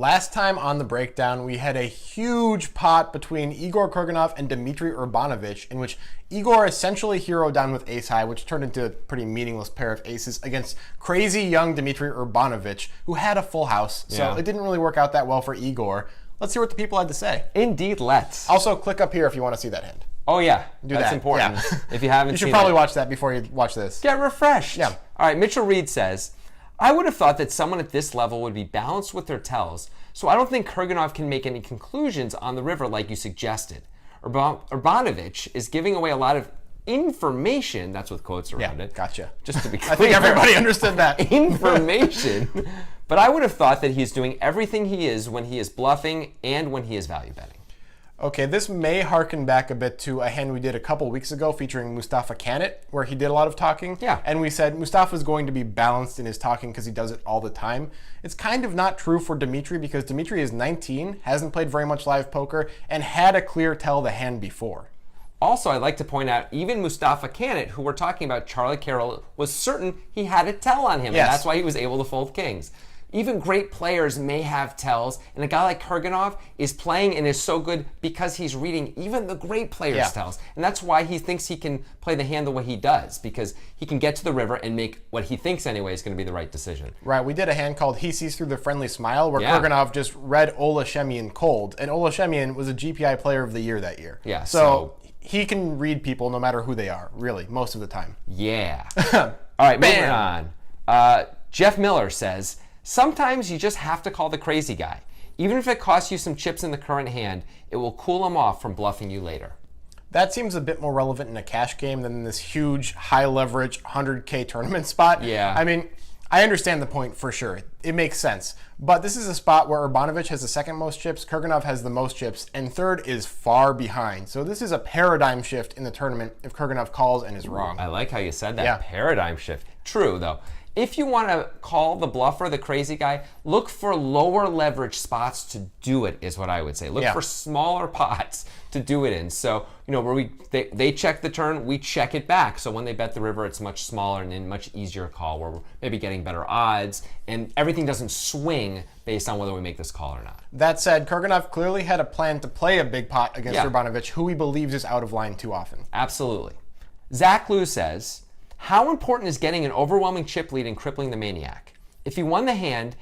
Last time on the breakdown, we had a huge pot between Igor Kurganov and Dmitry Urbanovic, in which Igor essentially heroed down with ace high, which turned into a pretty meaningless pair of aces against crazy young Dmitry Urbanovic, who had a full house. So it didn't really work out that well for Igor. Let's hear what the people had to say. Indeed, let's. Also, click up here if you want to see that hand. Oh, yeah. That's important. Yeah. If you haven't seen it. You should probably watch that before you watch this. Get refreshed. Yeah. All right, Mitchell Reed says, I would have thought that someone at this level would be balanced with their tells, so I don't think Kurganov can make any conclusions on the river like you suggested. Urbanovic is giving away a lot of information, that's with quotes around it. Gotcha. Just to be clear. I think everybody understood that. Information. But I would have thought that he's doing everything he is when he is bluffing and when he is value betting. Okay, this may harken back a bit to a hand we did a couple weeks ago featuring Mustafa Kanat, where he did a lot of talking. Yeah. And we said Mustafa's going to be balanced in his talking because he does it all the time. It's kind of not true for Dmitry because Dmitry is 19, hasn't played very much live poker, and had a clear tell the hand before. Also, I'd like to point out, even Mustafa Kanat, who we're talking about, Charlie Carroll, was certain he had a tell on him, Yes. and that's why he was able to fold kings. Even great players may have tells, and a guy like Kurganov is playing and is so good because he's reading even the great players' tells. And that's why he thinks he can play the hand the way he does, because he can get to the river and make what he thinks anyway is going to be the right decision. Right, we did a hand called He Sees Through the Friendly Smile, where Kurganov just read Ola Shemian cold, and Ola Shemian was a GPI Player of the Year that year. Yeah, so he can read people no matter who they are, really, most of the time. Yeah. All right, moving on. Jeff Miller says, sometimes you just have to call the crazy guy. Even if it costs you some chips in the current hand, it will cool him off from bluffing you later. That seems a bit more relevant in a cash game than in this huge, high leverage, 100K tournament spot. Yeah. I mean, I understand the point for sure. It makes sense. But this is a spot where Urbanovic has the second most chips, Kurganov has the most chips, and third is far behind. So this is a paradigm shift in the tournament if Kurganov calls and is wrong. I like how you said that. Yeah. Paradigm shift. True, though. If you want to call the bluffer the crazy guy, look for lower leverage spots to do it, is what I would say. Look for smaller pots to do it in. So, you know, where they check the turn, we check it back. So when they bet the river, it's much smaller and much easier call, where we're maybe getting better odds, and everything doesn't swing based on whether we make this call or not. That said, Kurganov clearly had a plan to play a big pot against Urbanovic, who he believes is out of line too often. Absolutely. Zach Liu says, how important is getting an overwhelming chip lead and crippling the maniac? If he won the hand,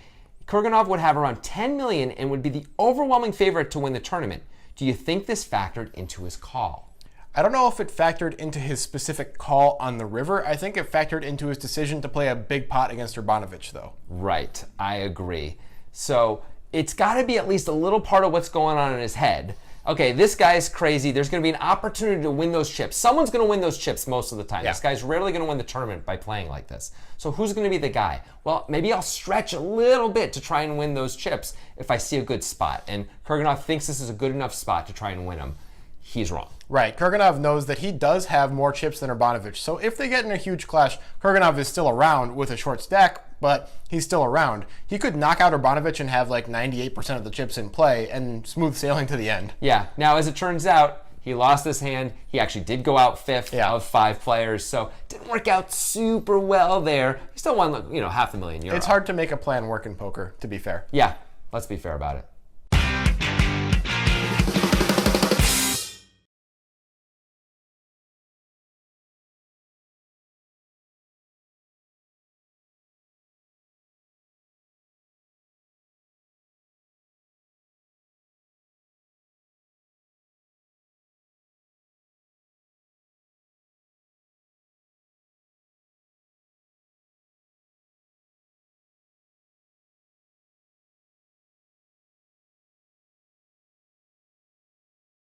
Kurganov would have around 10 million and would be the overwhelming favorite to win the tournament. Do you think this factored into his call? I don't know if it factored into his specific call on the river. I think it factored into his decision to play a big pot against Urbanovic, though. Right, I agree. So it's got to be at least a little part of what's going on in his head. Okay, this guy's crazy. There's going to be an opportunity to win those chips. Someone's going to win those chips most of the time. This guy's rarely going to win the tournament by playing like this. So who's going to be the guy? Well, maybe I'll stretch a little bit to try and win those chips if I see a good spot. And Kurganov thinks this is a good enough spot to try and win them. He's wrong. Right. Kurganov knows that he does have more chips than Urbanovic. So if they get in a huge clash, Kurganov is still around with a short stack, but he's still around. He could knock out Urbanovic and have like 98% of the chips in play and smooth sailing to the end. Yeah. Now, as it turns out, he lost this hand. He actually did go out fifth of 5 players, so didn't work out super well there. He still won, you know, €500,000. It's hard to make a plan work in poker, to be fair. Yeah. Let's be fair about it.